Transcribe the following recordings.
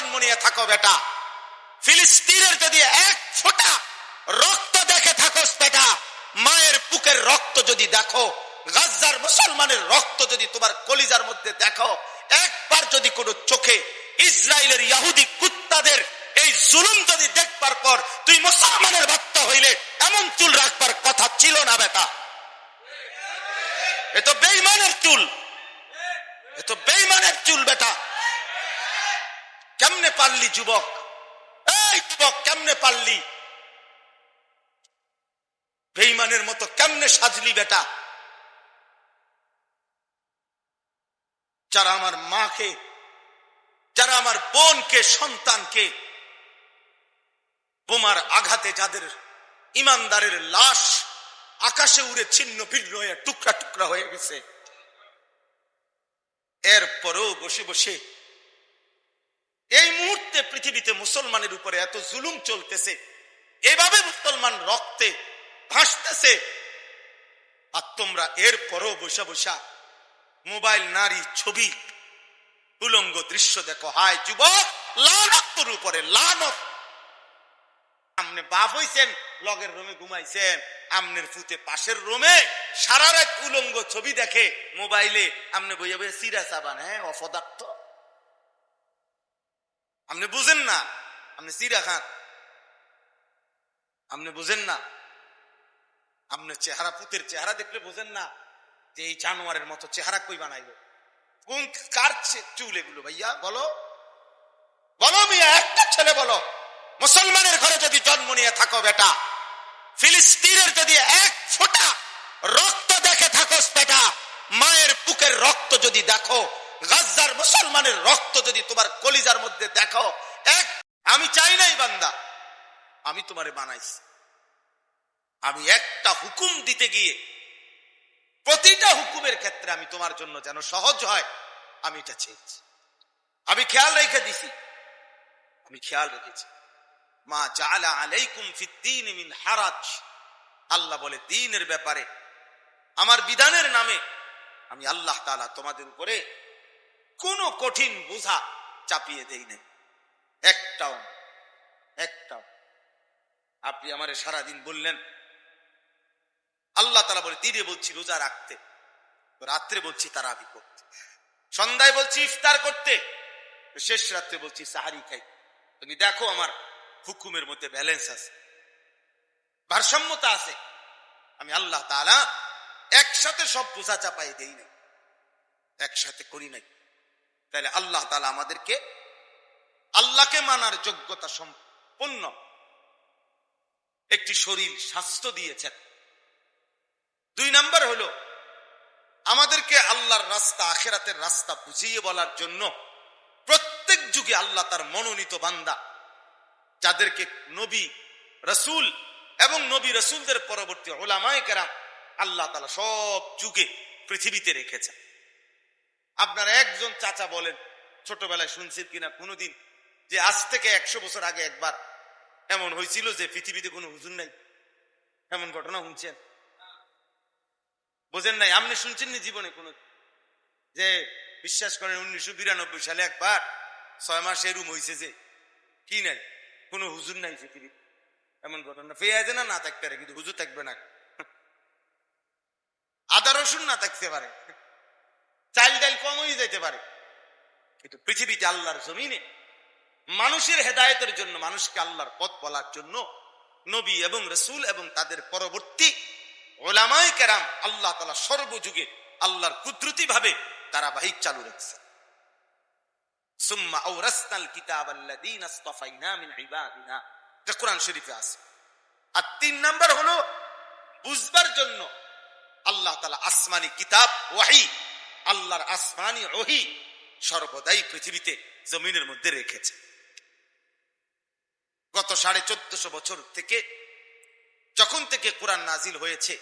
জন্ম নিয়ে থাকো বেটা, ফিলিস্তিনের যদি এক ফোঁটা রক্ত দেখে থাকোস বেটা, মায়ের বুকের রক্ত যদি দেখো, গাজার মুসলমানের রক্ত যদি তোমার কলিজার মধ্যে দেখো, একবার যদি কোনো চোখে ইসরায়েলের ইহুদি কুত্তাদের এই জুলুম যদি দেখবার পর তুই মুসলমানের বাচ্চা হইলে এমন চুল রাখবার কথা ছিল না বেটা। এ তো বেঈমানের চুল, এ তো বেঈমানের চুল বেটা। কেমনে পারলি যুবক, এই যুবক কেমনে পারলি, বেঈমানের মতো কেমনে সাজলি বেটা? যারা আমার মাকে, যারা আমার বোনকে, সন্তানকে বোমার আঘাতে, যাদের ইমানদারের লাশ আকাশে উড়ে ছিন্ন ভিন্ন হয়ে টুকরা টুকরা হয়ে গেছে, এরপরেও বসে বসে এই মুহূর্তে পৃথিবীতে মুসলমানের উপরে এত জুলুম চলতেছে, এভাবে মুসলমান রক্তে ভাসতেছে, আর তোমরা এরপরেও বসে বসা মোবাইল, নারী, ছবি, উলঙ্গ দৃশ্য দেখো। হায় যুবক, লানত তোর উপরে, লানত। আমনে বাপ হইছেন, লগের রুমে ঘুমাইছেন, আমনের ফুতে পাশের রুমে সারা রাত উলঙ্গ ছবি দেখে মোবাইলে, আমনে বইয়া বইয়া সিরা চাবান। হ্যাঁ, অপদার্থ, আপনি বুঝেন না, আপনি সিরা খান, আপনি বুঝেন না, আপনি চেহারা, পুতের চেহারা দেখলে বুঝেন না যে এই জানোয়ারের মতো চেহারা কই বানাইল? কোন কার চুল এগুলো ভাইয়া? বলো বলো মিয়া, একটা ছেলে বলো, মুসলমানের ঘরে যদি জন্ম নিয়ে থাকো বেটা, ফিলিস্তিনের যদি এক ফোঁটা রক্ত দেখে থাকোস বেটা, মায়ের বুকের রক্ত যদি দেখো, গাজার মুসলমানের রক্ত যদি তোমার কলিজার মধ্যে দেখো, এক, আমি চাই নাই বান্দা, আমি তোমারে বানাইছি, আমি একটা হুকুম দিতে গিয়ে প্রতিটা হুকুমের ক্ষেত্রে আমি তোমার জন্য যেন সহজ হয়, আমি এটা চেয়েছি, আমি খেয়াল রেখে দিছি, আমি খেয়াল রেখেছি। মা জাআলা আলাইকুম ফিদ্দীন মিন হারাজ, আল্লাহ বলে দ্বীনের ব্যাপারে, আমার বিধানের নামে আমি আল্লাহ তাআলা তোমাদের উপরে কোনো কঠিন বোঝা চাপিয়ে দেই নাই, একটাও একটাও। আপনি আমারে সারাদিন বললেন, আল্লাহ তাআলা বলে দিনে বলছি রোজা রাখতে, রাত্রে বলছি তারাবি করতে, সন্ধ্যায় বলছি ইফতার করতে, শেষ রাত্রে বলছি সাহারি খাই। তুমি দেখো আমার হুকুমের মধ্যে ব্যালেন্স আছে, ভারসাম্যতা আছে। আমি আল্লাহ তাআলা একসাথে সব বোঝা চাপাই দেই নাই, একসাথে করি নাই। তাহলে আল্লাহ তাআলা আমাদেরকে আল্লাহকে মানার যোগ্যতা সম্পন্ন একটি শরীর, স্বাস্থ্য দিয়েছেন। 2 নাম্বার হলো আমাদেরকে আল্লাহর রাস্তা, আখিরাতের রাস্তা বুঝিয়ে বলার জন্য প্রত্যেক যুগে আল্লাহ তার মনোনীত বান্দা, যাদেরকে নবী রাসূল এবং নবী রাসূলদের পরবর্তী উলামায়ে কেরাম আল্লাহ তাআলা সব যুগে পৃথিবীতে রেখেছেন। আপনারা একজন চাচা বলেন, ছোটবেলায় শুনছেন কিনা কোনোদিন যে আজ থেকে 100 বছর আগে একবার এমন হয়েছিল যে পৃথিবীতে কোনো হুজুর নাই? এমন ঘটনা শুনছেন? বোঝেন নাই? আপনি শুনছেন না জীবনে কোনো? যে বিশ্বাস করেন 1992 সালে একবার 6 মাস এরুম হয়েছে যে কি নাই, কোনো হুজুর নাই পৃথিবী, এমন ঘটনা ফেয়াজে না থাকতে পারে, কিন্তু হুজুর থাকবে না। আদা রসুন না থাকতে পারে, চাল ডাল কম হয়ে যেতে পারে, কিন্তু পৃথিবীতে আল্লাহর জমিনে মানুষের হেদায়েতের জন্য, মানুষকে আল্লাহর পথ বলার জন্য নবী এবং রাসূল এবং তাদের পরবর্তী উলামায়ে কেরাম আল্লাহ তাআলা সর্বযুগে আল্লাহর কুদরতি ভাবে ধারাবাহিক চালু রেখেছে। সুম্মা আওরাসনাল কিতাবাল্লাযীনা ইসতাফাইনা মিন ইবাদিনা, এটা কোরআন শরীফে আছে। আর 3 নাম্বার হলো বুঝবার জন্য আল্লাহ তাআলা আসমানি কিতাব, ওহী, আল্লাহর আসমানি ওহী সর্বদাই পৃথিবীতে জমিনের মধ্যে রেখেছে। গত 1450 বছর থেকে, যখন থেকে কোরআন নাজিল হয়েছে,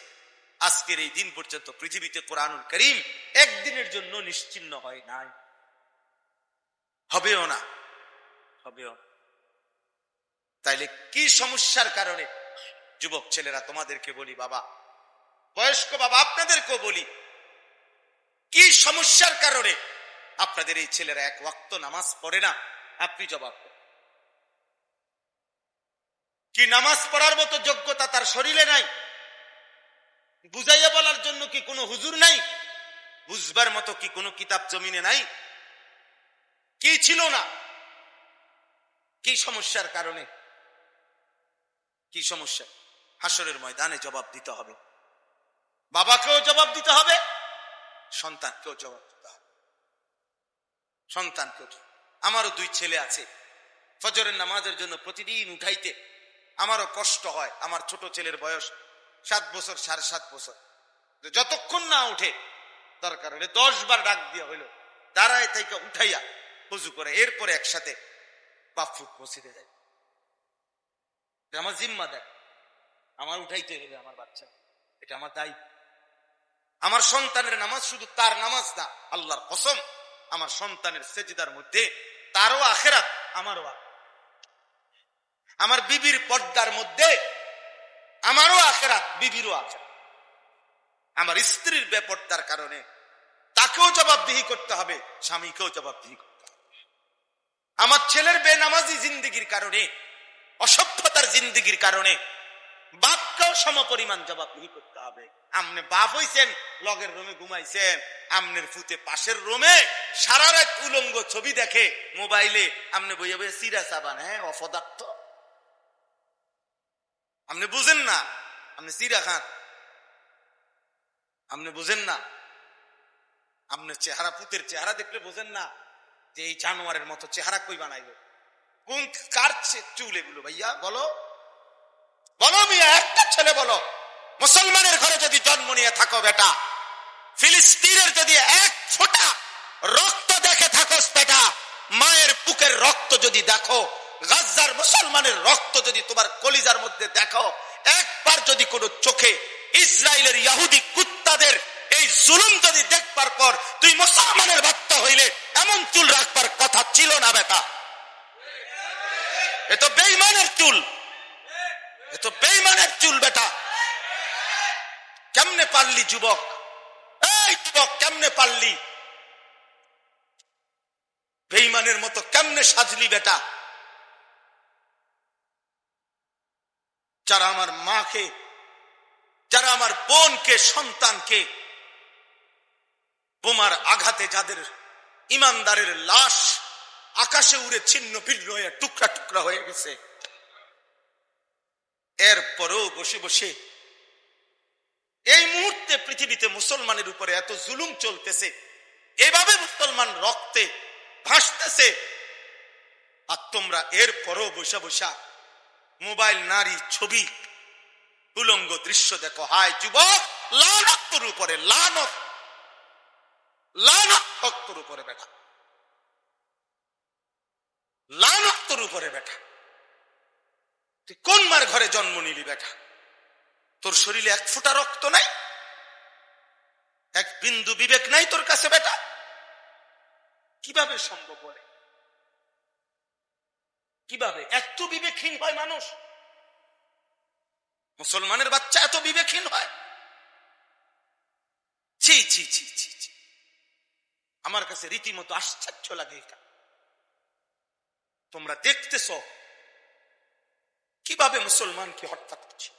আজকের এই দিন পর্যন্ত পৃথিবীতে কোরআনুল কারীম একদিনের জন্য নিশ্চিহ্ন হয় নাই, হবেও না, হবেও। তাইলে কি সমস্যার কারণে? যুবক ছেলেরা তোমাদেরকে বলি, বাবা, বয়স্ক বাবা আপনাদেরকেও বলি, কি সমস্যার কারণে আপনাদের এই ছেলেরা 1 ওয়াক্ত নামাজ পড়ে না? আপনি জবাব দেন। কি নামাজ পড়ার মতো যোগ্যতা তার শরীরে নাই? বুঝাইয়া বলার জন্য কি কোনো হুজুর নাই? বুঝবার মতো কি কোনো কিতাব জমিনে নাই? কি ছিল না? কি সমস্যার কারণে? কি সমস্যা? হাসরের ময়দানে জবাব দিতে হবে। বাবাকেও জবাব দিতে হবে, সন্তানকেও জবাব দিতে হবে। সন্তানকেও। আমারও 2 ছেলে আছে। ফজরের নামাজের জন্য প্রতিদিন উঠাইতে আমারও কষ্ট হয়। আমার ছোট ছেলের বয়স 7 বছর, 7.5 বছর। যতক্ষণ না উঠে, দরকার হলে 10 বার ডাক দিয়া হইল, দাঁড়ায় থেকে উঠাইয়া হুজু করে, এরপরে একসাথে বাথরুম মসজিদে যায়। আমার জিম্মা দেখ, আমার উঠাইতে হবে আমার বাচ্চা, এটা আমার দায়িত্ব। আমার সন্তানের নামাজ শুধু তার নামাজ না, আল্লাহর কসম, আমার সন্তানের সেজদার মধ্যে তারও আখেরাত, আমারও আখেরাত। আমার বিবির পর্দার মধ্যে আমারও আখেরাত, বিবিরও আখেরাত। আমার স্ত্রীর বেপর্দার কারণে তাকেও জবাবদিহি করতে হবে, স্বামীকেও জবাবদিহি করতে হবে। আমার ছেলের বেনামাজি জিন্দিগির কারণে, অসভ্যতার জিন্দিগির কারণে বাপকেও সমপরিমাণ জবাবদিহি করতে হবে। আমনে বাপ হইছেন, লগের রুমে ঘুমাইছেন, আমনের ফুতে পাশের রুমে সারা রাত উলঙ্গ ছবি দেখে মোবাইলে, আমনে বইয়া বইয়া সিরা চাবান। হ্যাঁ, অপদার্থ। আপনি বুঝেন না, আপনি সিরা খান, আপনি বুঝেন না। আপনার চেহারা, পুতের চেহারা দেখলে বোঝেন না যে এই জানোয়ারের মতো চেহারা কই বানাইলো? কোন কার চুল এগুলো ভাইয়া? বলো বলো মিয়া, একটা ছেলে বলো। মুসলমানের ঘরে যদি জন্ম নিয়ে থাকো বেটা, ফিলিস্তিনের যদি 1 ফোঁটা রক্ত দেখে থাকো বেটা, মায়ের বুকের রক্ত যদি দেখো, গাজার মুসলমানের রক্ত যদি তোমার কলিজার মধ্যে দেখো, একবার যদি কোনো চোখে ইসরায়েলের ইহুদি কুত্তাদের এই জুলুম যদি দেখবার পর তুই মুসলমানের বাচ্চা হইলে এমন চুল রাখবার কথা ছিল না বেটা। এ তো বেঈমানের চুল, এ তো বেঈমানের চুল বেটা। কেমনে পারলি যুবক? এই যুবক, কেমনে পারলি? বেঈমানের মতো কেমনে সাজলি বেটা? যারা আমার মাকে, যারা আমার বোনকে, সন্তানকে বোমার আঘাতে, যাদের ইমানদারের লাশ আকাশে উড়ে ছিন্ন ভিন্ন হয়ে টুকরা টুকরা হয়ে গেছে, এরপরেও বসে বসে এই মুহূর্তে পৃথিবীতে মুসলমানের উপরে এত জুলুম চলতেছে, এভাবে মুসলমান রক্তে ভাসতেছে, আর তোমরা এরপরেও বসে বসা মোবাইল, নারী, ছবি, উলঙ্গ দৃশ্য দেখো। হায় যুবক, লানত তোর উপরে, লানত, লানত তোর উপরে বেটা, লানত তোর উপরে বেটা। তুই কোন মার ঘরে জন্ম নিলি বেটা? তোর শরীরে 1 ফোঁটা রক্ত নাই, 1 বিন্দু বিবেক নাই তোর কাছে বেটা। কিভাবে সম্ভব বলে? কিভাবে এত বিবেকহীন হয় মানুষ? মুসলমানের বাচ্চা এত বিবেকহীন হয়? ছি ছি ছি ছি ছি, আমার কাছে রীতিমতো আশ্চর্য লাগে এটা। তোমরা দেখতেছ কিভাবে মুসলমানকে হত্যা করছে।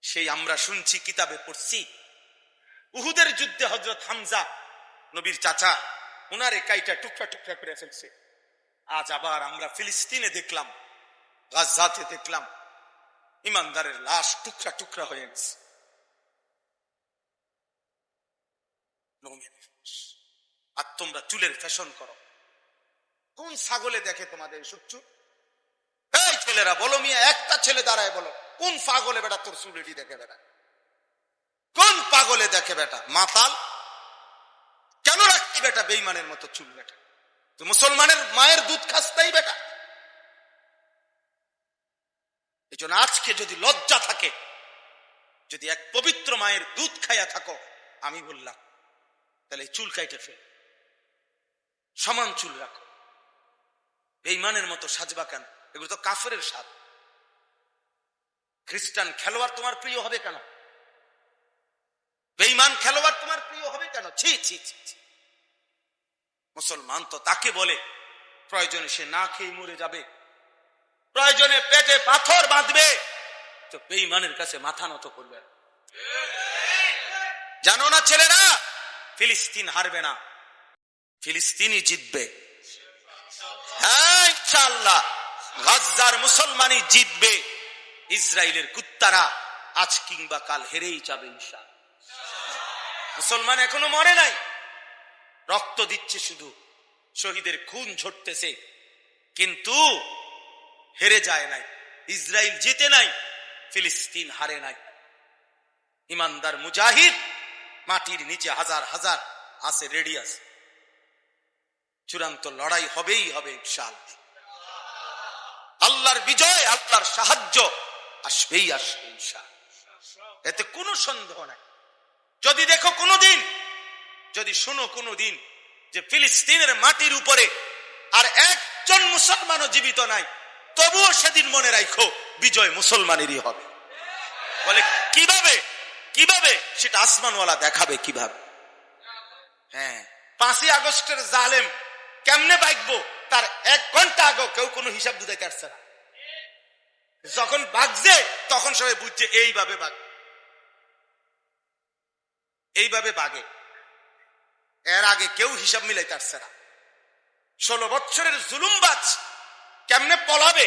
সেই আমরা শুনছি, কিতাবে পড়ছি, উহুদের যুদ্ধে হযরত হামজা, নবীর চাচা, উনারে কাইটা টুকরা টুকরা করে ফেলছে। আজ আবার আমরা ফিলিস্তিনে দেখলাম, গাজাতে দেখলাম, ইমানদারের লাশ টুকরা টুকরা হয়ে গেছে। আর তোমরা চুলের ফ্যাশন করো। কোন ছাগলে দেখে তোমাদের সুচ্চু? এই ছেলেরা বলো মিয়া, একটা ছেলে দাঁড়ায় বলো, কোন পাগলে বেটা তোর চুলেটি দেখে বেটা? কোন পাগলে দেখে বেটা? মাতাল কেন রাখতি বেটা বেঈমানের মতো চুল বেটা? তুই মুসলমানের মায়ের দুধ খাস তাই বেটা? এই জন্য আজকে যদি লজ্জা থাকে, যদি এক পবিত্র মায়ের দুধ খাইয়া থাকো, আমি বললাম তাহলে চুল কাইটে ফেল, সমান চুল রাখো। বেঈমানের মতো সাজবা কেন? এগুলো তো কাফেরের সাজ। খ্রিস্টান খেলোয়াড় তোমার প্রিয় হবে কেন? বেঈমান খেলোয়াড় তোমার প্রিয় হবে কেন? ছি ছি ছি। মুসলমান তো তাকে বলে প্রয়োজনে সে না খেয়ে মরে যাবে, প্রয়োজনে পেটে পাথর বাঁধবে, তো বেঈমানের কাছে মাথা নত করবে। জানো না ছেলেরা, ফিলিস্তিন হারবে না, ফিলিস্তিনই জিতবে। হ্যাঁ ইনশাআল্লাহ, গাজ্জার মুসলমানই জিতবে। ইসরায়েলের কুত্তারা আজ কিংবা কাল হেরেই যাবে ইনশাআল্লাহ। মুসলমান এখনো মরে নাই, রক্ত দিচ্ছে, শুধু শহীদের খুন ঝরতেছে, কিন্তু হেরে যায় নাই। ইসরায়েল জিতে নাই, ফিলিস্তিন হারে নাই। ইমানদার মুজাহিদ মাটির নিচে হাজার হাজার আছে, রেডি আছে। চূড়ান্ত লড়াই হবেই হবে ইনশাআল্লাহ। আল্লাহর বিজয়, আল্লাহর সাহায্য আসবেই আসবে ইনশাআল্লাহ, এতে কোনো সন্দেহ নাই। যদি দেখো কোনোদিন, যদি শোনো কোনোদিন যে ফিলিস্তিনের মাটির উপরে আর একজন মুসলমানও জীবিত নাই, তবুও সেদিন মনে রাখো বিজয় মুসলমানেরই হবে। বলে কিভাবে? কিভাবে সেটা আসমানওয়ালা দেখাবে কিভাবে। হ্যাঁ, 5ই আগস্টের জালেম কেমনে ভাগবো তার 1 ঘন্টা আগে কেউ কোনো হিসাব বুঝাইতে পারছে না। যখন ভাগছে তখন সবাই বুঝছে এইভাবে ভাগ, এইভাবে ভাগে। এর আগে কেউ হিসাব মিলাইতে পারছে না। 16 বছরের জুলুমবাজ কেমনে পলাবে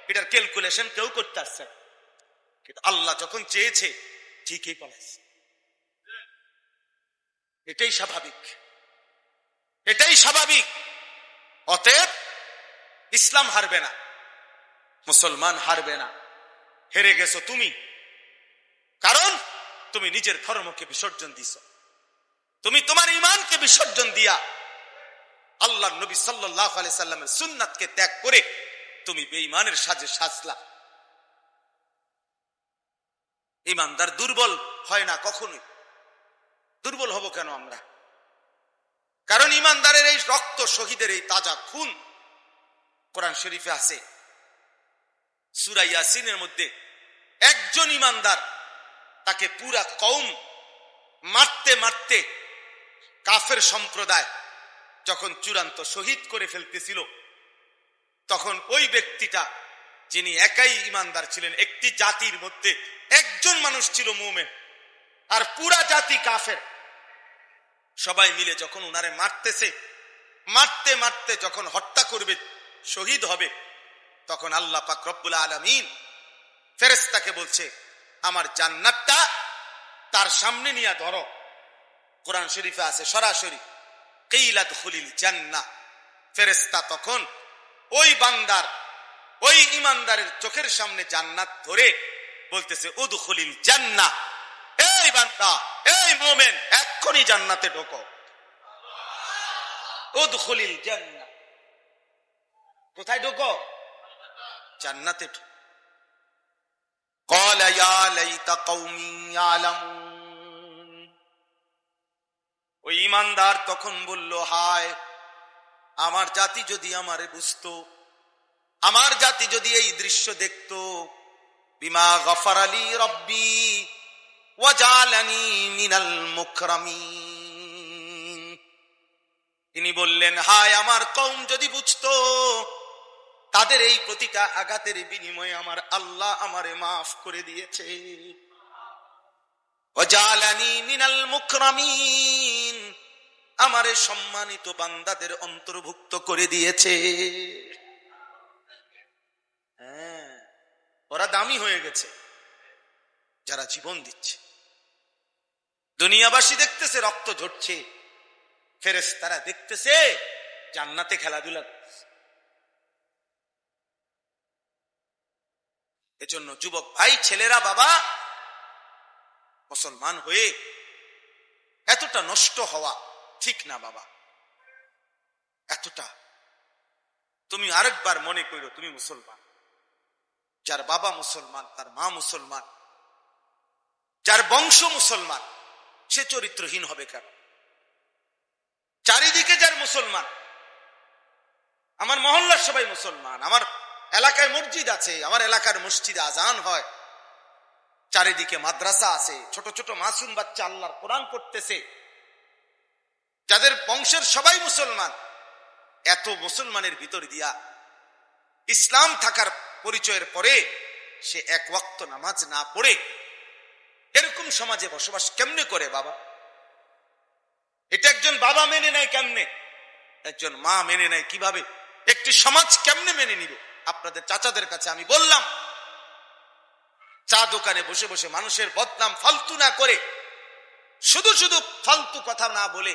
এটার ক্যালকুলেশন কেউ করতে পারছে না। কিন্তু আল্লাহ যখন চেয়েছে ঠিকই পলাইছে। এটাই স্বাভাবিক, এটাই স্বাভাবিক। অতএব ইসলাম হারবে না, মুসলমান হারবে না। হেরে গেছো তুমি, কারণ তুমি নিজের ধর্মকে বিসর্জন দিছ। তুমি তোমার ঈমানকে বিসর্জন দিয়া আল্লাহর নবী সাল্লাল্লাহু আলাইহি সাল্লামের সুন্নাতকে ত্যাগ করে তুমি বেঈমানের সাজে সাজলা। ঈমানদার দুর্বল হয় না কখনোই। দুর্বল হব কেন আমরা? কারণ ঈমানদারের এই রক্ত, শহীদের এই তাজা খুন কোরআন শরীফে আছে। সূরা ইয়াসিনের মধ্যে একজন ঈমানদার, তাকে পুরা কওম মারতে মারতে কাফের সম্প্রদায় যখন চূড়ান্ত শহীদ করে ফেলতেছিল, তখন ওই ব্যক্তিটা, যিনি একাই ঈমানদার ছিলেন, একটি জাতির মধ্যে একজন মানুষ ছিল মুমিন, আর পুরা জাতি কাফের, সবাই মিলে যখন উনারে মারতেছে, মারতে মারতে যখন হত্যা করবে, শহীদ হবে, তখন আল্লাহ পাক রব্বুল আলামিন ফেরেশতাকে বলছে, আমার জান্নাতটা তার সামনে নিয়ে ধরো। কোরআন শরীফে আছে সরাসরি, কিলা দুখুলিল জান্নাহ। ফেরেশতা তখন ওই বান্দার, ওই ঈমানদারের চোখের সামনে জান্নাত ধরে বলতেছে, উদখুলিল জান্নাহ, এই বান্দা, এই মুমিন, এক্ষুনি জান্নাতে ঢোকো। উদখুলিল জান্নাহ, কোথায় ঢোকো? জান্নাতে ঢোকো। ক্বালা ইয়া লাইতা কওমি ইয়ালামুন। ওই ঈমানদার তখন বলল, হায়, আমার জাতি যদি আমারে বুঝতো, আমার জাতি যদি এই দৃশ্য দেখতো। বিমা গফারা লি রব্বি ওয়া জালানি মিনাল মুকরামিন। তিনি বললেন, হায়, আমার কওম যদি বুঝতো, তাদের এই প্রতিটা আঘাতের বিনিময়ে আমার আল্লাহ আমারে মাফ করে দিয়েছে। ওয়া জালানি মিনাল মুকরামিন, আমারে সম্মানিত বান্দাদের অন্তর্ভুক্ত করে দিয়েছে। হ্যাঁ, ওরা দামি হয়ে গেছে যারা জীবন দিচ্ছে। দুনিয়াবাসী দেখতেছে রক্ত ঝরছে, ফেরেশতারা দেখতেছে জান্নাতে খেলাধুলা করছে। এজন্য যুবক ভাই, ছেলেরা, বাবা, মুসলমান হয়ে এতটা নষ্ট হওয়া ঠিক না বাবা। এতটা তুমি আরেকবার মনে করো তুমি মুসলমান। যার বাবা মুসলমান, তার মা মুসলমান, যার বংশ মুসলমান, সে চরিত্রহীন হবে কেন? চারিদিকে যার মুসলমান, আমার মহল্লার সবাই মুসলমান, আমার এলাকায় মসজিদ আছে, আমার এলাকার মসজিদে আজান হয়, চারিদিকে মাদ্রাসা আছে, ছোট ছোট মাসুম বাচ্চা আল্লাহর কোরআন পড়তেছে, যাদের বংশের সবাই মুসলমান, এত মুসলমানের ভিতর দিয়া ইসলাম থাকার পরিচয়ের পরে সে এক ওয়াক্ত নামাজ না পড়ে এরকম সমাজে বসবাস কেমনে করে বাবা? এটা একজন বাবা মেনে নেয় কেমনে? একজন মা মেনে নেয় কিভাবে? একটি সমাজ কেমনে মেনে নিবে? আপনাদের চাচাদের কাছে আমি বললাম, চা দোকানে বসে বসে মানুষের বদনাম ফালতু না করে, শুধু শুধু ফালতু কথা না বলে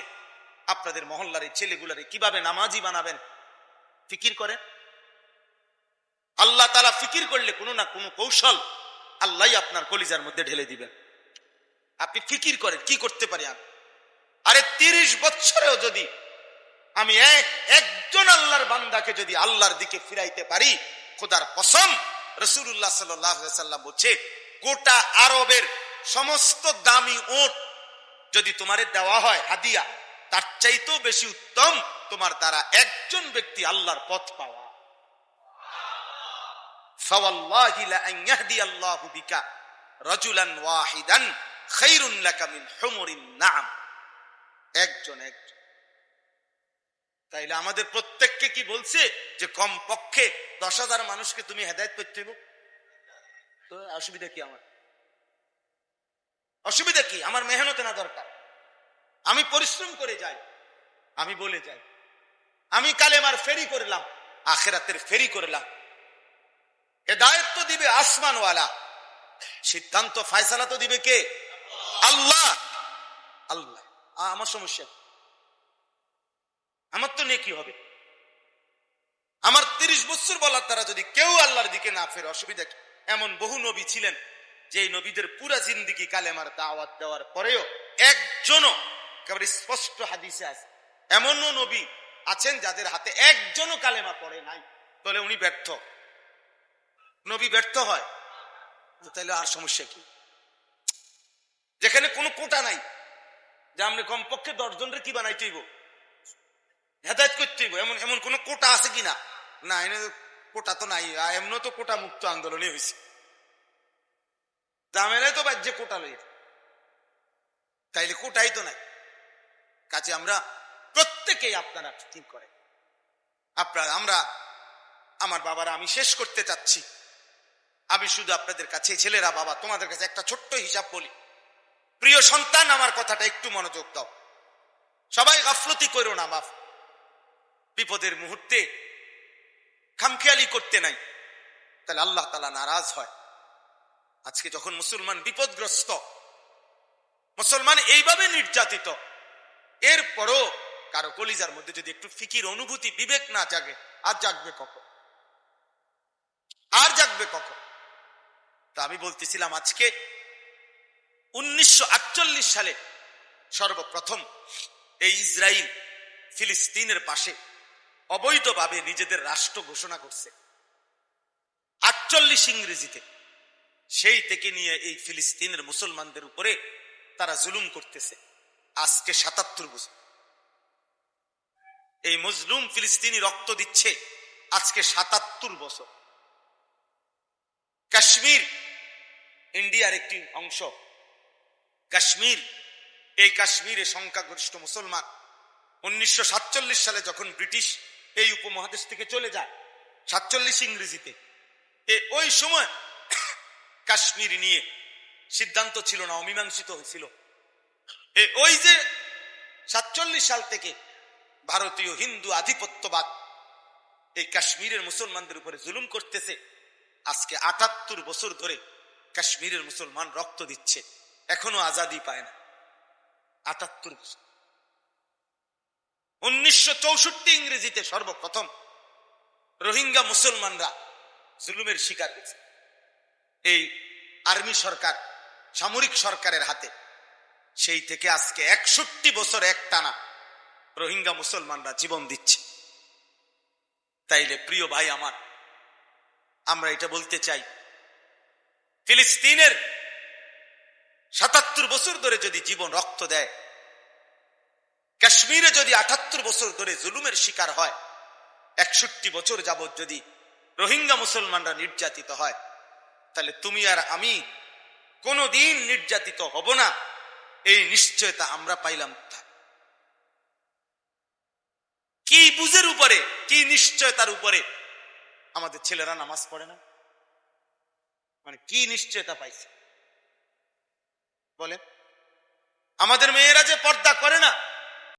আপনাদের মহল্লার এই ছেলেগুলারে কিভাবে নামাজি বানাবেন ফিকির করেন। আল্লাহ তাআলা ফিকির করলে কোনো না কোনো কৌশল আল্লাহ আপনার কলিজার মধ্যে ঢেলে দিবেন। আপনি ফিকির করেন কি করতে পারি আমি। আরে 30 বছরেও যদি আমি একজন আল্লাহর বান্দাকে যদি আল্লাহর দিকে ফিরাইতে পারি, খোদার কসম, রাসূলুল্লাহ সাল্লাল্লাহু আলাইহি ওয়াসাল্লাম বলছে, গোটা আরবের সমস্ত দামি উট যদি তোমারে দেওয়া হয় হাদিয়া, তার চাইতেও বেশি উত্তম তোমার দ্বারা একজন ব্যক্তি আল্লাহর পথ পাওয়া। ফাওয়াল্লাহি লা আন ইয়াহদিয়াল্লাহু বিকা রাজুলান ওয়াহিদান খায়রুন লাকা মিন হুমুরিন নাম। একজন। তাইলে আমাদের প্রত্যেককে কি বলছে যে কমপক্ষে 10,000 মানুষকে তুমি হেদায়েত করতে হবে? তো অসুবিধা কি? আমার অসুবিধা কি? আমার মেহনত না দরকার? আমি পরিশ্রম করে যাই, আমি বলে যাই, আমি কালেমার ফেরি করলাম, আখিরাতের ফেরি করলাম। হেদায়েত তো দিবে আসমানওয়ালা, সিদ্ধান্ত ফয়সালা তো দিবে কে? আল্লাহ। আল্লাহ। আমার সমস্যা, আমার তো নেকি হবে। আমার 30 বছর বলার দ্বারা যদি কেউ আল্লাহর দিকে না ফেরে, অসুবিধা কি? এমন বহু নবী ছিলেন যে নবীদের পুরা জিন্দেগি কালেমার দাওয়াত দেওয়ার পরেও একজনও, একেবারে স্পষ্ট হাদিসে আছে, এমনও নবী আছেন যাদের হাতে একজনও কালেমা পড়ে নাই। তাহলে উনি ব্যর্থ, নবী ব্যর্থ হয়। তাহলে আর সমস্যা কি? যেখানে কোনো কোটা নাই যে আমরা কমপক্ষে 10 জনের কি বানাইতে হইব, হেদায়েত করতে হইব, এমন কোন কোটা আছে কিনা? না, এনে কোটা তো নাই। এমন তো কোটা মুক্ত আন্দোলনই হয়েছে, জামেলাই তো বাজ্যে কোটা লই, তাইলে কোটাই তো নাই। কাজে আমরা প্রত্যেকেই, আপনারা ঠিক করে আপনারা, আমরা, আমার বাবারা, আমি শেষ করতে চাচ্ছি। আমি শুধু আপনাদের কাছে, ছেলেরা, বাবা, তোমাদের কাছে একটা ছোট্ট হিসাব বলি। প্রিয় সন্তান, আমার কথাটা একটু মনোযোগ দাও। সবাই গাফলতি করো না, মাফ। বিপদের মুহূর্তে খামখেয়ালি করতে নাই, তাহলে আল্লাহ তাআলা নারাজ হয়। আজকে যখন মুসলমান বিপদগ্রস্ত, মুসলমান এইভাবে নির্যাতিত, এরপরও কারো কলিজার মধ্যে যদি একটু ফিকির, অনুভূতি, বিবেক না জাগে, আর জাগবে কখন? আর জাগবে কখন? তো আমি বলতেছিলাম, আজকে 1948 সালে সর্বপ্রথম এই ইসরায়েল ফিলিস্তিনের পাশে অবৈধভাবে নিজেদের রাষ্ট্র ঘোষণা করছে 48 ইংরেজিতে। সেই থেকে নিয়ে এই ফিলিস্তিনের মুসলমানদের উপরে তারা জুলুম করতেছে আজকে 77 বছর। এই মজলুম ফিলিস্তিনি রক্ত দিচ্ছে আজকে 77 বছর। কাশ্মীর ইন্ডিয়ার একটি অংশ, কাশ্মীর, এই কাশ্মীরে সংখ্যাগরিষ্ঠ মুসলমান। 1947 সালে যখন ব্রিটিশ এই উপমহাদেশ থেকে চলে যায়, 47 ইংরেজিতে, ওই সময় কাশ্মীর নিয়ে সিদ্ধান্ত ছিল না, অমীমাংসিত হয়েছিল। ওই যে 47 সাল থেকে ভারতীয় হিন্দু আধিপত্যবাদ এই কাশ্মীরের মুসলমানদের উপরে জুলুম করতেছে। আজকে 78 বছর ধরে কাশ্মীরের মুসলমান রক্ত দিচ্ছে, এখনো আজাদি পায় না। 78 বছর। 1964 ইংরেজিতে সর্বপ্রথম রোহিঙ্গা মুসলমানরা জুলুমের শিকার হয়েছে এই আর্মি সরকার, সামরিক সরকারের হাতে। সেই থেকে আজকে 61 বছর একটানা রোহিঙ্গা মুসলমানরা জীবন দিচ্ছে। তাইলে প্রিয় ভাই আমার, আমরা এটা বলতে চাই, ফিলিস্তিনের 77 বছর ধরে যদি জীবন রক্ত দেয়, কাশ্মীরে যদি 78 বছর ধরে জুলুমের শিকার হয়, 61 বছর যাবত যদি রোহিঙ্গা মুসলমানরা নির্যাতিত হয়, তাহলে তুমি আর আমি কোনদিন নির্যাতিত হব না, এই নিশ্চয়তা আমরা পাইলাম। কি বুঝের উপরে, কি নিশ্চয়তার উপরে আমাদের ছেলেরা নামাজ পড়ে না? মানে কি নিশ্চয়তা পাইছে বলেন? আমাদের মেয়েরা যে পর্দা করে না,